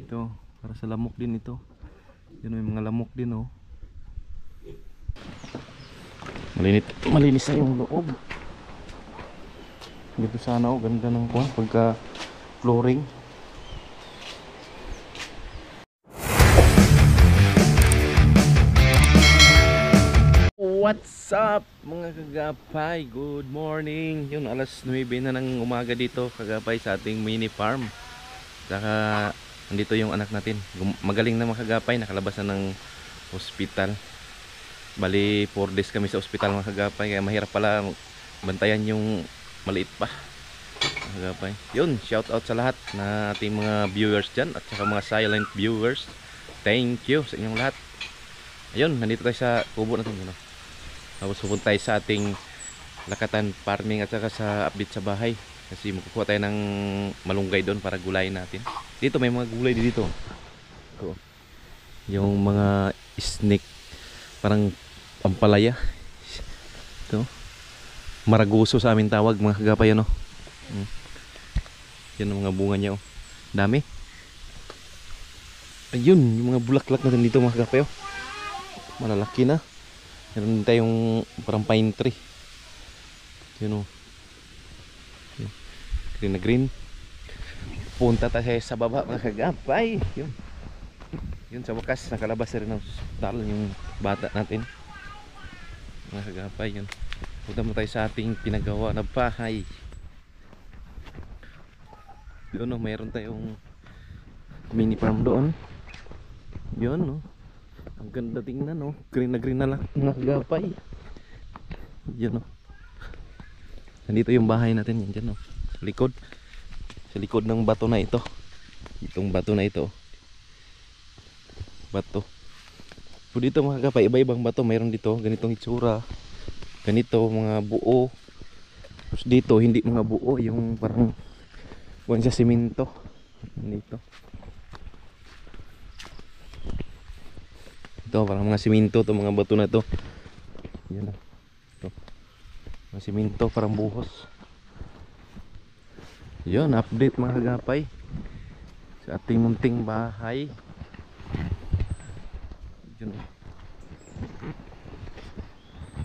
Ito, para sa lamok din ito. Yun, may mga lamok din oh. Malinis na yung loob. Dito sana oh, ganda ng kuha pagka flooring. What's up mga kagapay? Good morning. Yun, alas 9 na ng umaga dito kagapay sa ating mini farm. Saka nandito yung anak natin. Magaling na mga kagapay, nakalabas na ng hospital. Bali 4 days kami sa hospital mga kagapay, kaya mahirap pala bantayan yung maliit pa mga kagapay. Yun, shout out sa lahat na ating mga viewers dyan at saka mga silent viewers. Thank you sa inyong lahat. Ayun, nandito tayo sa kubo natin, you know? Tapos pupunta tayo sa ating lakatan farming at saka sa update sa bahay. Kasi magkukuha tayo ng malunggay doon para gulayin natin. Dito may mga gulay dito. Ito. Yung mga snake, parang pampalaya. Ito. Maraguso sa amin tawag mga kagapay, ano? Yan ang mga bunga niya, oh. Dami. Ayun, yung mga bulaklak natin dito mga kagapay, oh. Malalaki na. Meron tayong parang pine tree. Yun o. Green na green. Punta tayo sa baba mga kagapay. Yun. Yun sa wakas nakalabas na rin ng hospital yung bata natin. Mga kagapay yun. Punta mo tayo sa ating pinagawa na bahay. Yun o, mayroon tayong mini farm doon. Yun o. Ang ganda tingnan, no? Green na lang mga kagapay. Yan, no? Nandito yung bahay natin, yan dyan, no? Sa likod. Sa likod ng bato na ito. Itong bato na ito. Bato. So dito mga kagapay, iba-ibang bato. Mayroon dito, ganitong itsura. Ganito, mga buo. Tapos dito, hindi mga buo. Yung parang buwan sa simento. Dito. Ito, parang mga siminto to, mga bato na to. Yan na. Ito. Mga siminto, parang buhos. Yan, update mga kagapay sa ating munting bahay. Yan.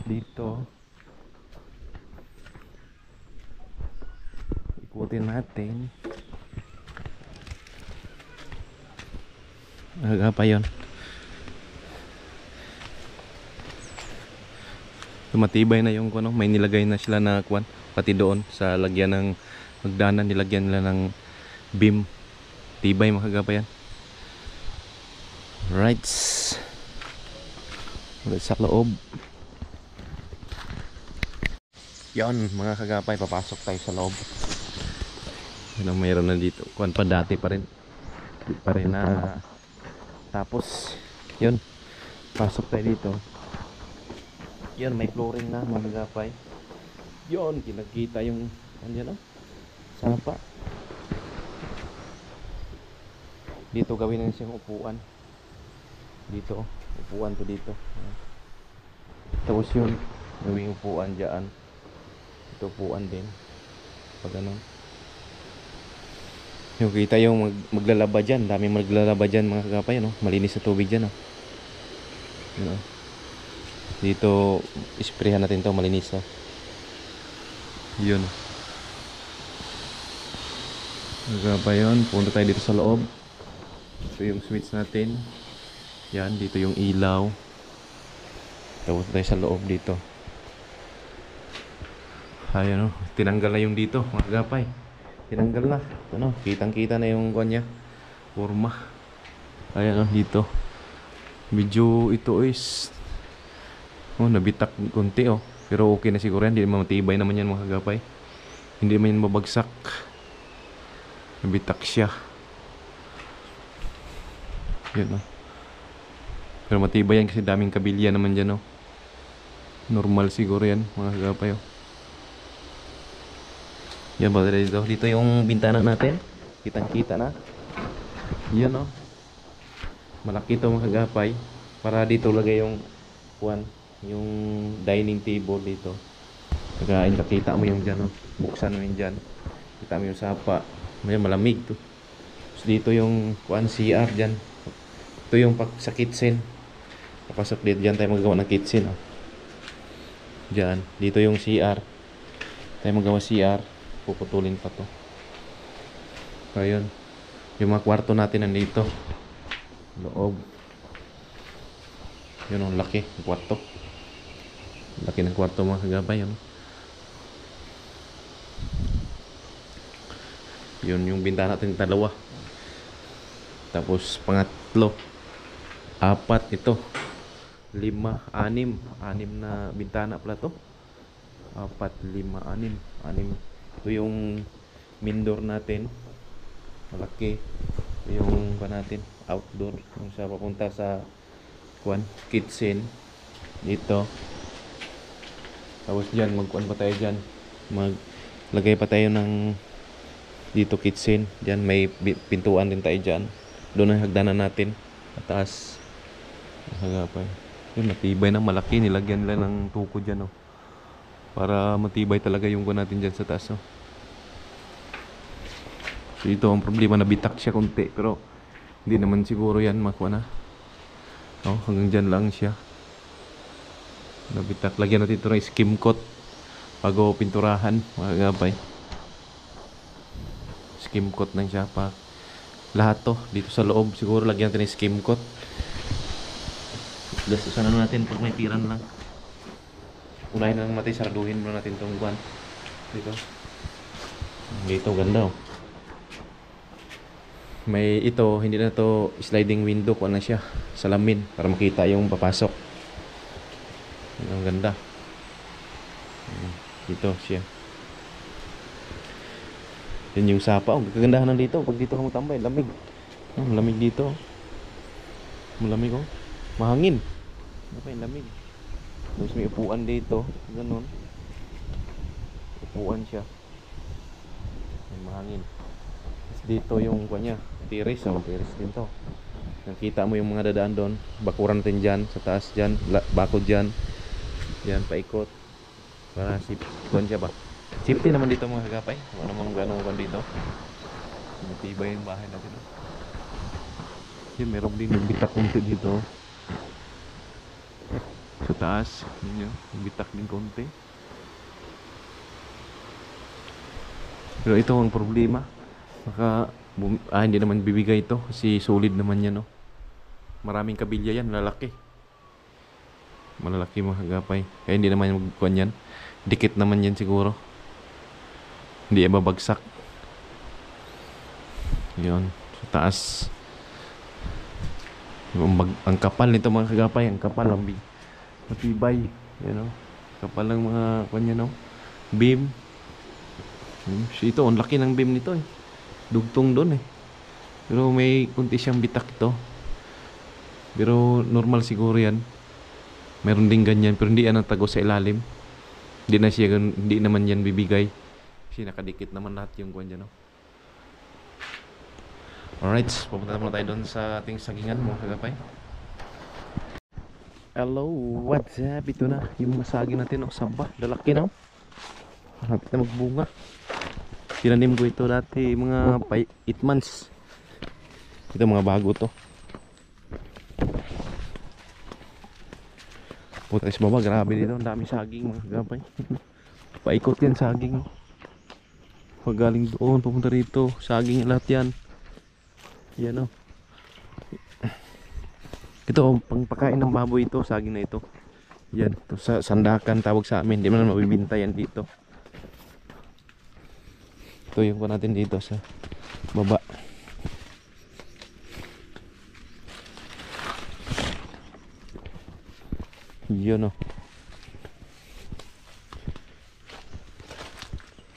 Dito. Ikutin natin. Mga kagapay yun. Matibay na yung kuno, may nilagay na sila na kuan pati doon sa lagyan ng magdanan, nilagyan nila ng beam. Tibay mga kagapay yan. Right. Ulit sa loob. Yan mga kagapay, papasok tayo sa loob. Ano mayroon na dito? Kuan pa dati pa rin. Di pa rin na. Tapos yun, pasok tayo dito. Yan, may flooring na mga kagapay. Yun, kinagkita yung andyan, no? Sapa. Dito gawin na siyang upuan. Dito, upuan to dito. Tapos yun, gawing upuan dyan. Ito upuan din. Pag ano. Yung kita yung maglalaba dyan. Daming maglalaba dyan mga kagapay, no? Malinis sa tubig dyan, no? You know? Dito isprehan natin to, malinis to. Yun. Nagaba yun. Punta tayo dito sa loob. Ito yung switch natin. Yan, dito yung ilaw. Tapos tayo sa loob dito. Ayan o, tinanggal na yung dito mga kagapay. Tinanggal na. Ano, kitang kita na yung kanya forma. Ayan o, dito. Medyo ito is nabitak konti oh. Pero okay na siguro yan. Hindi naman matibay naman yan mga kagapay. Hindi naman yan mabagsak. Nabitak siya. Yan oh. Pero matibay yan kasi daming kabilya naman dyan oh. Normal siguro yan mga kagapay oh. Yan ba dito? Dito yung bintana natin. Kitang kita na. Yan oh. Malaki ito mga kagapay. Para dito lagay yung yung dining table dito. Kagain, nakita mo yung dyan, oh. Buksan mo yung dyan. Kita mo yung sapa. May malamig to. So, dito yung kuan CR dyan. Ito yung sa kitchen. Papasok dito, dyan tayo magawa ng kitchen. Oh. Dyan, dito yung CR. Tayo magawa CR. Puputulin pa to. So, yun. Yung mga kwarto natin nandito. Loob. Yun ang laki ng kwarto. Laki ng kwarto mga kagabay. Yun yung bintana natin dalawa. Tapos pangatlo. 4 ito. 5, 6. 6 na bintana pala to. 4, 5, 6. 6. Ito yung main door natin. Malaki. Ito yung natin outdoor. Yung sa papunta sa kitchen. Dito. Tapos dyan, magkuan pa tayo dyan. Maglagay pa tayo ng dito kitchen. Dyan may pintuan din tayo dyan. Doon ang hagdanan natin. Pataas. Hagapay. Yun, matibay na malaki. Nilagyan nila ng tuko dyan. Oh. Para matibay talaga yung kuan natin dyan sa taas. Oh. So ito ang problema, nabitak siya konti. Pero hindi naman siguro yan makuha na. Oh, hanggang dyan lang siya. Nabitak. Lagyan natin ito ng skim coat bago pinturahan mga gabay. Skim coat lang siya pa lahat to dito sa loob. Siguro lagyan natin ng skim coat. Gastusan na natin pag may tiran lang. Unahin na lang natin, sarduhin muna natin itong buwan dito ganda. Oh, may ito, hindi na to sliding window, kuha na siya salamin para makita yung papasok. Ang ganda. Dito siya. Yan yung sapa. Oh, kagandahan ng dito. Pag dito ka magtambay, lamig. Lamig dito. Malamig oh. Mahangin. Ano pa yung lamig? Tapos may upuan dito. Ganon. Upuan siya. May mahangin. Tapos dito yung kanya. Tiris. Oh, tiris din to. Nakita mo yung mga dadaan doon. Bakuran natin dyan. Sa taas dyan. Bakod dyan. Yan, paikot. Para safety siya ba? Safety naman dito mga kagapay. Wala namang ganong kung dito. Matibay yung bahay natin. Yan, meron din bitak konti dito. Sa taas. Yan yun. Bitak din konti. Pero ito ang problema. Hindi naman bibigay ito. Kasi solid naman yan. No? Maraming kabilya yan. Lalaki. Malalaki mga kagapay. Kaya hindi naman yung magkuhan yan. Dikit naman yan siguro. Hindi yan babagsak. Yun. Sa taas. Ang kapal nito mga kagapay. Ang kapal. Ang matibay. Yan o. Kapal ng mga kuhan yan o. Beam. Ito. Ang laki ng beam nito eh. Dugtong doon eh. Pero may kunti siyang bitak ito. Pero normal siguro yan. Meron din ganyan pero hindi yan natago sa ilalim. Hindi naman yan bibigay. Kasi nakadikit naman lahat yung kuwan dyan. No? Alright, pupunta naman tayo doon sa ating sagingan mga kagapay. Hello, what's up? Ito na yung masaging natin. Oh, saba, lalaki na. Malapit na magbunga. Tinanim ko ito dati mga 8 months. Ito mga bago to. Puta sa baba, grabe dito. Ang dami saging mga kagapay. Paikot yan saging. Pag galing doon, pupunta rito. Saging lahat yan. Yan o. Ito, pangpakain ng baboy ito. Saging na ito. Yan. Ito, sa sandakan tawag sa amin. Hindi man mabibinta yan dito. Ito yung pa natin dito sa baba. Yun o.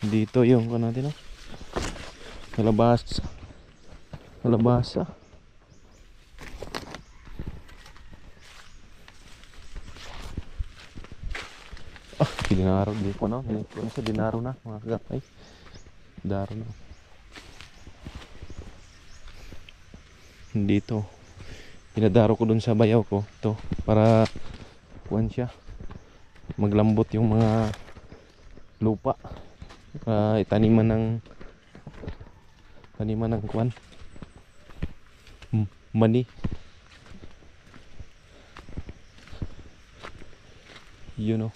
Dito yung ano natin o. Kalabasa. Kalabasa. Dinaro di ko no. Hindi ko na sa dinaro na mga kagapay. Daro na. Dito. Pinadaro ko dun sa bayaw ko. Ito. Para kuwan siya, maglambot yung mga lupa, itaniman ng kuwan, Mani. Yun oh.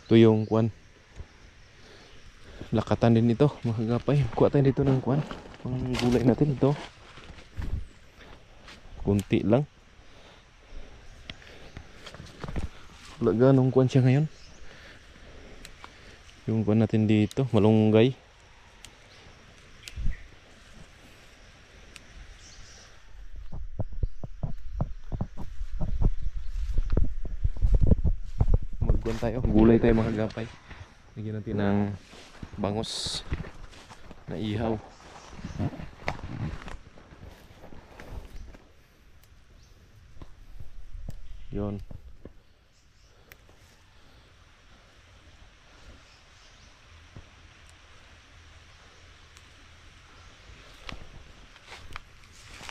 Ito yung kwan. Lakatan din ito mga kagapay. Kuha tayo dito ng kwan. Pang gulay natin ito. Kunti lang. Wala ganong kwan siya ngayon. Yung kwan natin dito, malunggay. Magkwan tayo, gulay tayo mga kagapay. Lagyan natin ng bangos na ihaw. Yon.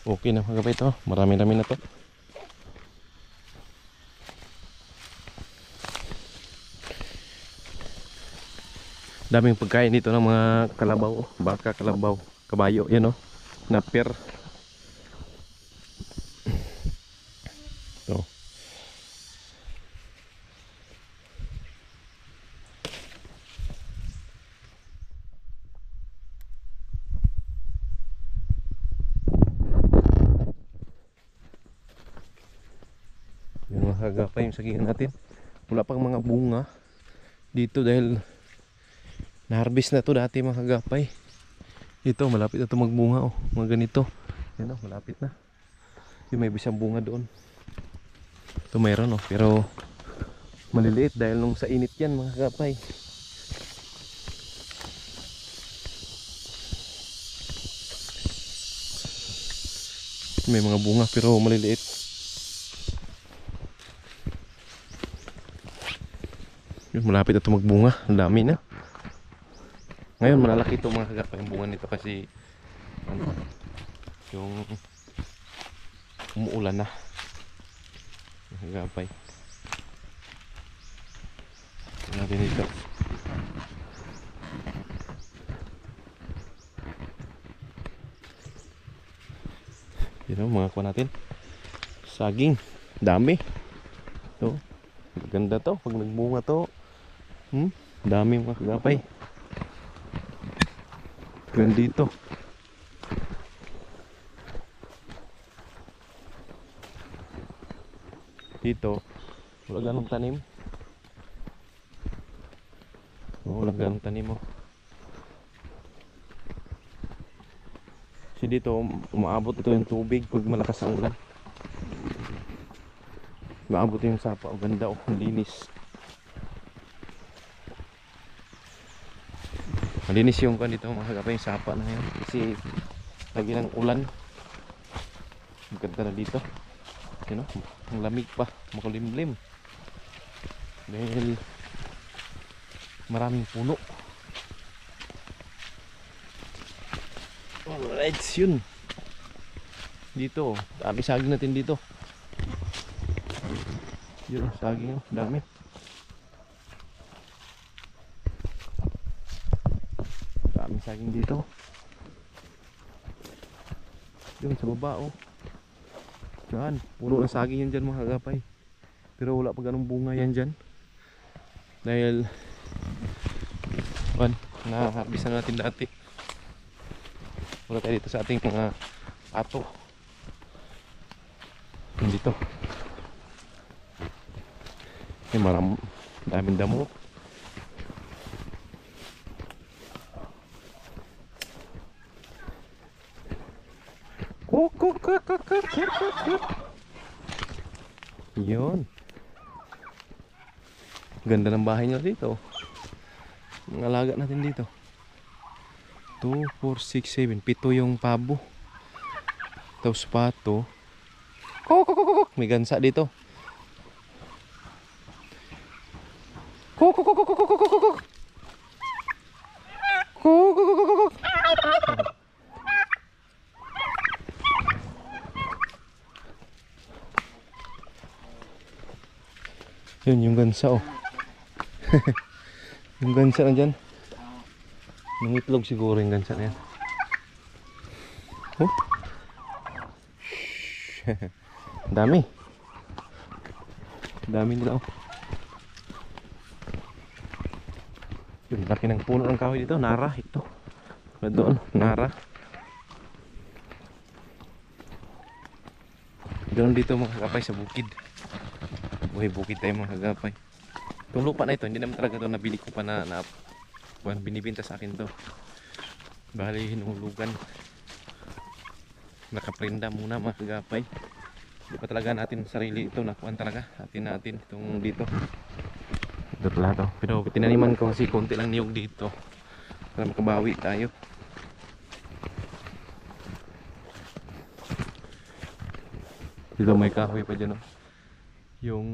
Okay na mga kagapay ito. Marami-rami na to. Daming pagkain dito ng mga kalabaw, baka, kalabaw, kabayo, yan o, naper. So. Yung mga kagapay yung sagingan natin. Wala pang mga bunga dito dahil na-harvest na to dati mga kagapay. Ito malapit na to magbunga oh, mga ganito. Yan oh, malapit na. Yung may bisang bunga doon. Ito mayroon oh, pero maliliit dahil nung sa init yan mga kagapay. May mga bunga pero maliliit. Yun, malapit na to magbunga. Ang dami na. Ngayon malalaki ito mga kagapay yung bunga nito kasi ano, yung umuulan na mga kagapay. Ito natin dito. Yun o, mga kuha natin. Saging. Dami. Ito. Maganda to. Pag nagbunga to. Dami mga kagapay. Gandito. Dito wala ganong tanim. Wala ganong tanim oh. Kasi dito umaabot ito yung tubig pag malakas ang ulan. Umaabot yung sapa. Ang ganda oh, ang linis. Malinis yung kan dito mga kagapay, yung sapa na yan kasi lagi ng ulan. Maganda na dito. You know, ang lamig pa, makulimlim dahil maraming puno. Alright, yun. Dito, dami saging natin dito. Yun, saging, dami. Saging dito. Yun sa baba oh. Diyan, puro ng saging yan dyan mga kagapay. Pero wala pa ganong bunga yan dyan. Dahil na-harvest na natin dati. Wala tayo dito sa ating mga ato. Dito. Daming damo. Yun. Ganda ng bahay nila dito. Mga alaga natin dito. 2, 4, 6, 7. 7 yung pabo. Tapos pato. May gansa dito. Yun yung gansa oh. Yung gansa na dyan. Nangitlog siguro yung gansa na yan. Oh. Dami. Dami nila oh. Yung laki ng puno ng kahoy dito, nara ito. Doon, nara. Doon dito mga kagapay sa bukid. Buhay bukid tayo mga kagapay. Itong lupa na ito, hindi naman talaga ito nabili ko pa na binibinta sa akin to. Bali hinulugan. Nakaprinda muna mga kagapay. Hindi pa talaga natin sarili ito nakuhan talaga. Natin itong dito. Ito pala to. Pero tinaniman ko kasi konti lang niyog dito para makabawi tayo. Dito may kahoy pa dyan oh. Yung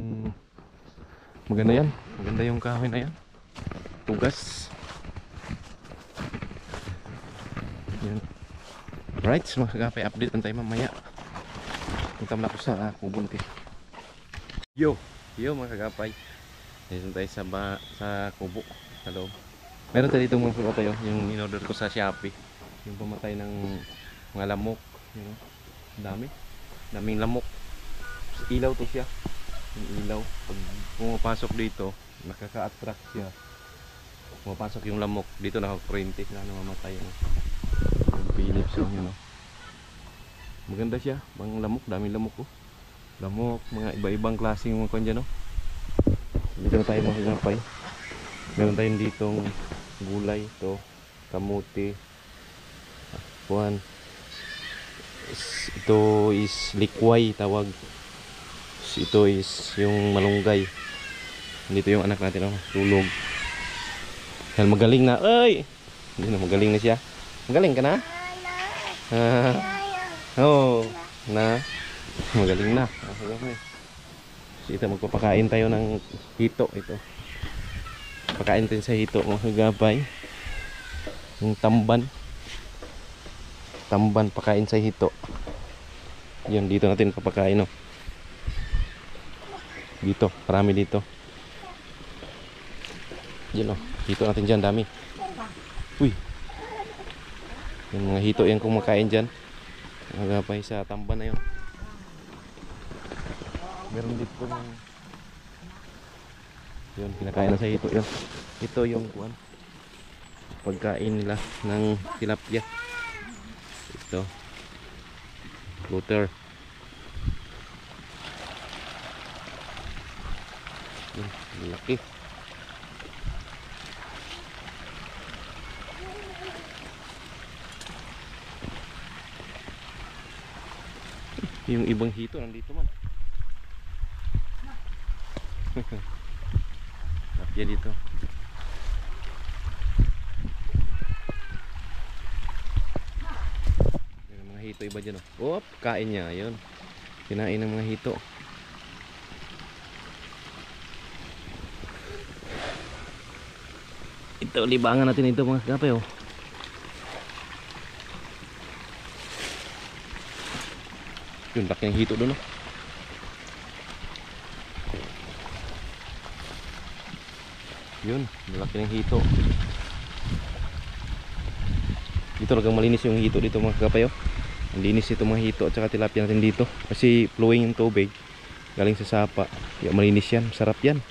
maganda yan. Maganda yung kahoy na yan. Tugas. Yan. Right, mga kagapay, update lang tayo mamaya. Punta muna ako sa kubunti. Yo mga kagapay. Dito tayo sa kubo sa loob. Meron tayo dito mga kagapay oh, yung in-order ko sa Shopee. Yung pumatay ng mga lamok. Yun, oh. Daming lamok. Ilaw to siya. Yung ilaw. Pag pumapasok dito, nakaka-attract siya. Pumapasok yung lamok. Dito nakakurente na namamatay. Oh. Yung Philips oh, yun oh. Maganda siya. Mga lamok. Daming lamok oh. Lamok. Mga iba-ibang klaseng mga kwan dyan oh. Dito na tayo mga kagapay. Meron tayong ditong gulay to, kamuti, kuhan. Ito is likway tawag. Ito is yung malunggay. Dito yung anak natin oh, tulog. Dahil magaling na. Ay! Hindi na, magaling na siya. Magaling ka na? Oh, na. Magaling na. Ito magpapakain tayo ng hito ito. Pakain tayo sa hito mga kagapay. Yung tamban. Tamban pakain sa hito. Yun dito natin papakain oh. Dito, marami dito. Yun oh, hito natin dyan, dami. Uy. Yung mga hito yan kumakain dyan. Mga kagapay sa tamban na yun. Meron dito ng yun, pinakain na sa hito yun. Ito yung kuwan, pagkain nila ng tilapia. Ito floater. Laki. Yung ibang hito nandito man. Lapya dito. Yung mga hito iba dyan oh. Op, kain niya. Yun. Kinain ng mga hito. Ito, libangan natin ito mga kagapay oh. Yung laki ng hito doon oh. Yun, malaki ng hito. Dito talagang malinis yung hito dito mga kagapay oh. Ang linis ito mga hito at saka tilapia natin dito. Kasi flowing yung tubig galing sa sapa. Kaya malinis yan, sarap yan.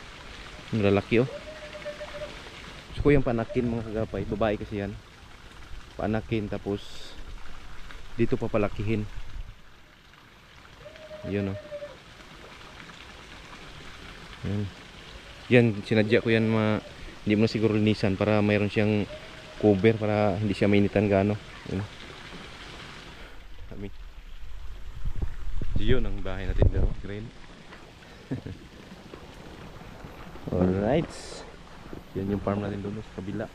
Malalaki oh. Gusto ko yung panakin mga kagapay. Babae kasi yan. Panakin tapos dito papalakihin. Yun oh. Yun. Yan, sinadya ko yan hindi mo na siguro linisan para mayroon siyang cover para hindi siya mainitan gaano. Yun. Kami. Yun ang bahay natin daw, green. Alright. Yan yung farm natin doon sa kabila.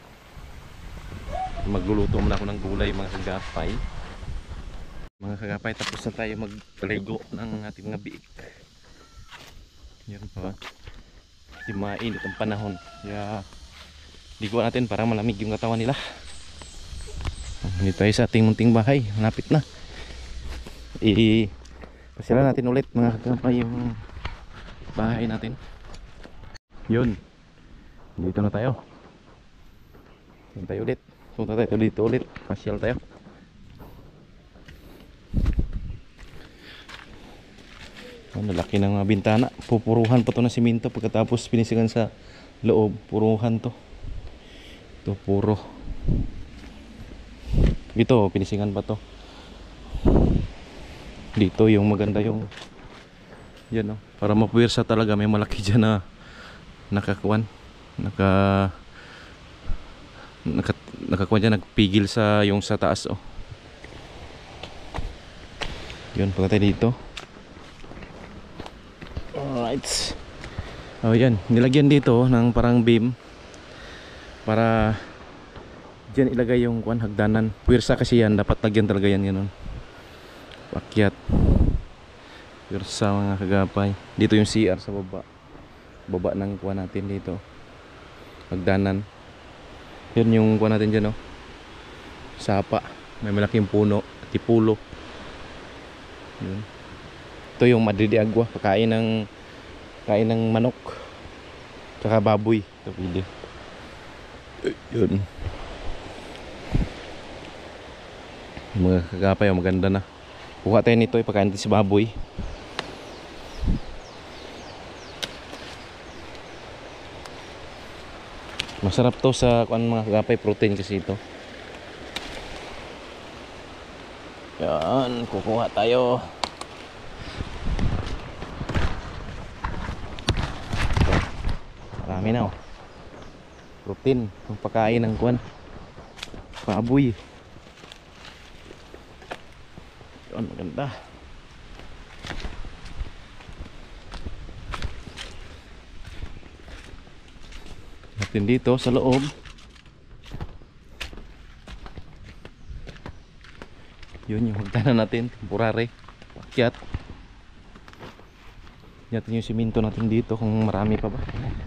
Magluluto muna ako ng gulay mga kagapay. Mga kagapay, tapos na tayo magligo ng ating mga biik. Yan pa. Kasi mainit ang panahon. Kaya ligo natin para malamig yung katawan nila. Dito tayo sa ating munting bahay. Malapit na. Pasyalan natin ulit mga kagapay yung bahay natin. Yun. Dito na tayo. Dito tayo ulit. Punta tayo dito ulit. Pasyal tayo. Ano, laki ng mga bintana. Pupuruhan pa to ng simento pagkatapos pinisigan sa loob. Puruhan to. Ito puro. Ito pinisigan pa to. Dito yung maganda yung yan, oh. Para mapuwersa talaga, may malaki dyan na nakakuan. Nakakuan dyan, nagpigil sa yung sa taas, oh. Yun, pagkatay dito. Alright. Oh, yan. Nilagyan dito ng parang beam para diyan ilagay yung kuan, hagdanan. Puwersa kasi yan, dapat lagyan talaga yan ganun. Pakyat. Puwersa mga kagapay. Dito yung CR sa baba. Baba ng kuan natin dito. Hagdanan. Yun yung kuan natin diyan, oh. Sapa. May malaking puno, tipulo. Yun. Ito yung madridiagwa, kain ng manok tsaka baboy. Ito pwede. Yun. Mga kagapay, maganda na. Kuha tayo nito, ipakain natin si baboy. Masarap to sa kuan mga kagapay, protein kasi ito. Yan, kukuha tayo. Marami na, oh. Protein, yung pagkain ng kuan, baboy. Yan, maganda. Natin dito sa loob. Yun yung hagdanan natin, temporary. Pakyat. Natin yung siminto natin dito kung marami pa ba.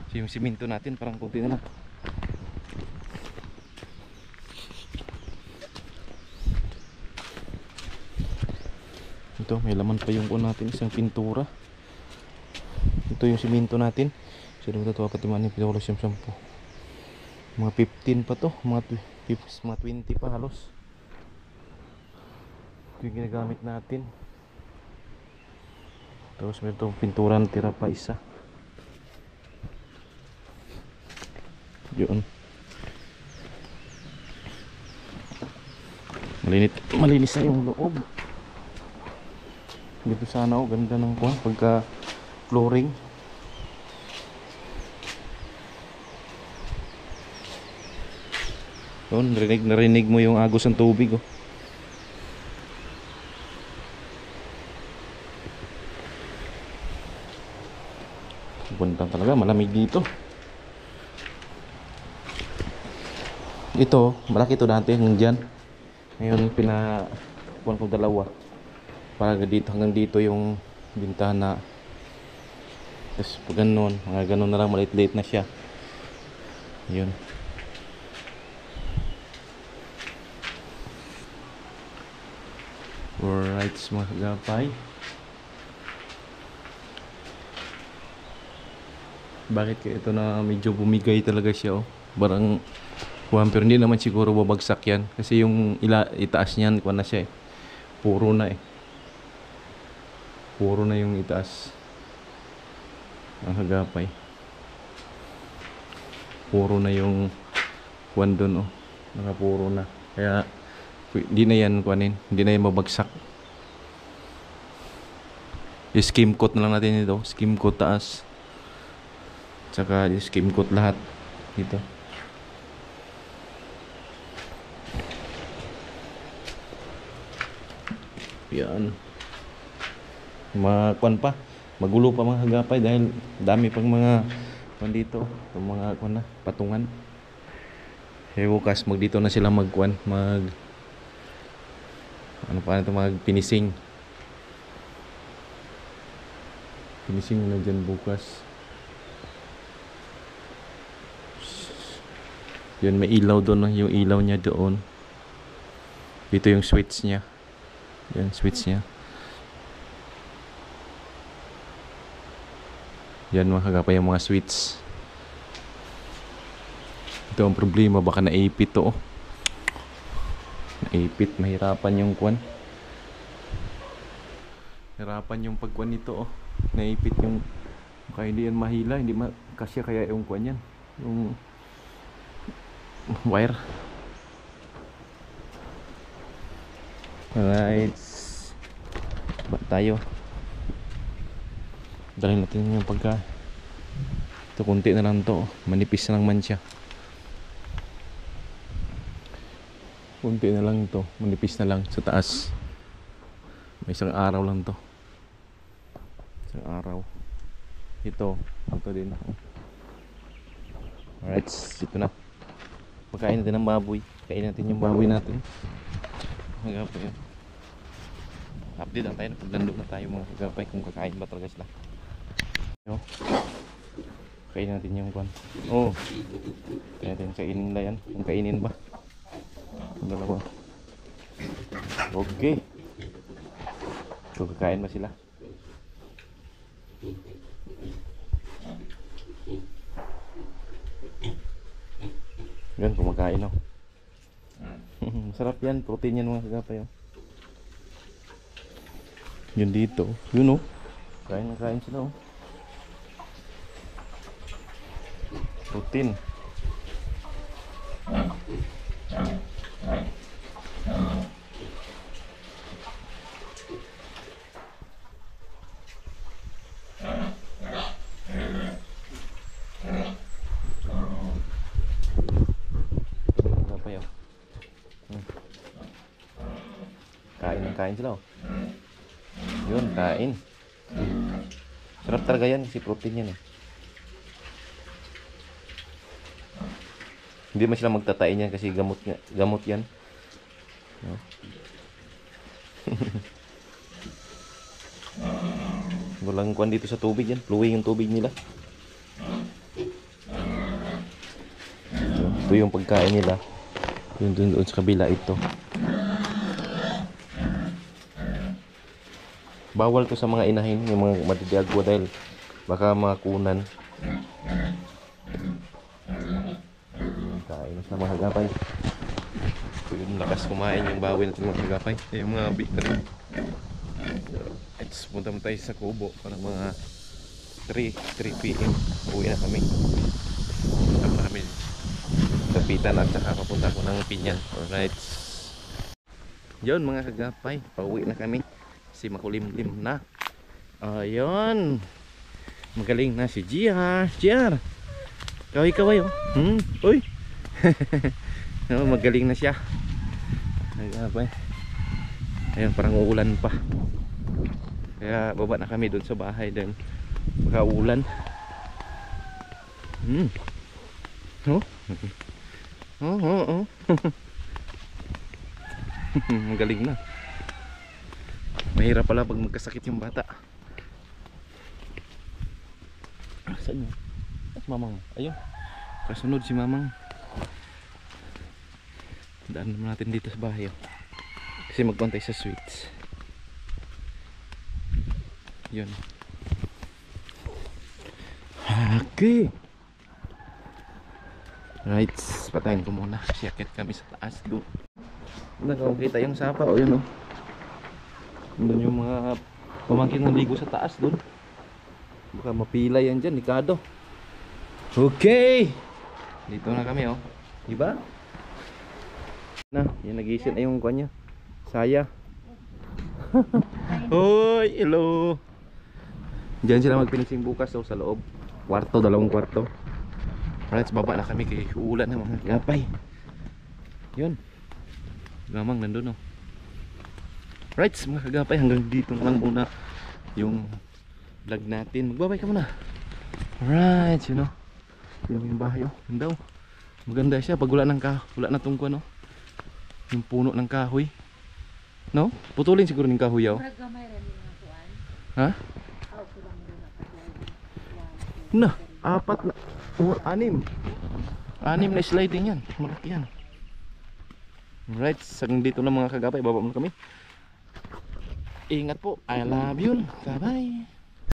So yung siminto natin parang kunti na lang. Ito, may laman pa yung kuan natin, isang pintura. Ito yung siminto natin. So ito pati man yung pintura siyam-sampo. Mga 15 pa to, mga 20 pa halos. Ito yung ginagamit natin. Tapos meron itong pintura na tira pa isa. Yun. Malinis na yung loob. Dito sana, oh, ganda ng kuwan pagka flooring. Yun, narinig mo yung agos ng tubig, oh. Ganda talaga, malamig dito. Ito, malaki ito dati hanggang dyan. Ngayon pinakuan ko dalawa. Para dito, hanggang dito yung bintana. Tapos pag ganun, mga ganun na lang, maliit-liit na siya. Yun. Alright, mga kagapay. Bakit kaya ito na medyo bumigay talaga siya, oh. Barang kuwan, pero hindi naman siguro babagsak yan. Kasi yung itaas niyan, kuwan na siya, eh. Puro na, eh. Puro na yung itaas. Ang kagapay. Puro na yung kuwan dun, oh. Nakapuro na. Kaya hindi na yan kuwanin, hindi na yan mabagsak. I-skim coat na lang natin ito. Skim coat taas. Tsaka i-skim coat lahat dito. Yan. Makuan pa. Magulo pa mga hagapay dahil dami pang mga kuan dito. Yung mga kuan na, patungan. Kaya bukas dito na sila magkuan, ano pa na ito, magpinising. Pinising na dyan bukas. Yun, may ilaw doon, yung ilaw niya doon. Dito yung switch niya. Yan, switch niya. Yan mga kagapay, yung mga switch. Ito ang problema, baka naipit to, oh. Naipit, mahirapan yung kwan. Hirapan yung pagkwan nito, oh. naipit yung, kaya hindi yan mahila, hindi kasya, kaya yung kuwan yan, yung wire. Alright, ba tayo, dalhin natin yung pagka ito, kunti na lang to, manipis na lang man siya, kunti na lang to, manipis na lang sa taas. May isang araw lang to, isang araw. Ito din. Alright, ito na, pagkain natin ng baboy, kain natin yung baboy natin. Magapay yun, update lang tayo pag nandun na tayo mga kagapay, kung kakain ba talaga sila. Kain natin yung kwan. Oh, kain natin, kainin nila yan, kung kainin ba ang dalawa. Okay, kung kakain ba sila. Yan, kumakain, oh. Masarap yan, protein yan mga kagapay, oh. Yun dito, yun, oh. Kain sila, oh. Protein. Kain sila, oh. Yun, kain. Sarap talaga yan kasi protein yan, eh. Hindi man sila magtatain yan kasi gamot yan, no? Walang kuwan dito sa tubig yan, flowing yung tubig nila. Ito yung pagkain nila. Yun doon sa kabila, ito. Bawal to sa mga inahin, yung mga madidagwa, dahil baka makunan. Kain sa mga hagapay. So yun, lakas kumain yung baboy natin mga hagapay. Yung mga bikra. Let's punta mo tayo sa kubo para mga 3 PM uwi na kami. Punta na kami sa Pitan at saka papunta ko ng Pinyan. Alright, yun mga hagapay, pauwi na kami kasi makulimlim na. Ayun, magaling na si GR. Kaway oh. Uy. No, magaling na siya. Ayun, parang uulan pa. Kaya baba na kami doon sa bahay din. Baka ulan. Oh. Magaling na. Mahirap pala pag magkasakit yung bata. Saan yun? Mamang, ayun. Kasunod si mamang. Daan naman natin dito sa bahay, oh. Kasi magkontay sa sweets. Yun. Okay. Right, patayin ko muna. Siyakit kami sa taas doon. Nakakita yung sapa, oh, yun, oh. Doon yung mga pamangkin ng ligo sa taas doon. Baka mapila yan dyan, Nikado. Okay, dito na kami, oh. Diba? Na, yan, nagising na yung kanya. Saya. Hoy, hello. Diyan sila magpinising bukas, oh, sa loob. Kwarto, 2 kwarto. Alright, baba na kami kay ulan na mga gapay. Yun. Gamang nandun, oh. Right, mga kagapay, hanggang dito na lang muna yung vlog natin. Magbabay ka muna. Alright, you know. Yung bahay, oh. Ganda, oh. Maganda siya pag wala na tong kuwan, oh. Yung puno ng kahoy. No? Putulin siguro ng kahoy, oh. Ha? Na, 4 na. 6 na sliding yan. Malaki yan. Alright, hanggang dito na mga kagapay. Baba muna kami. Ingat po. I love you. Bye-bye.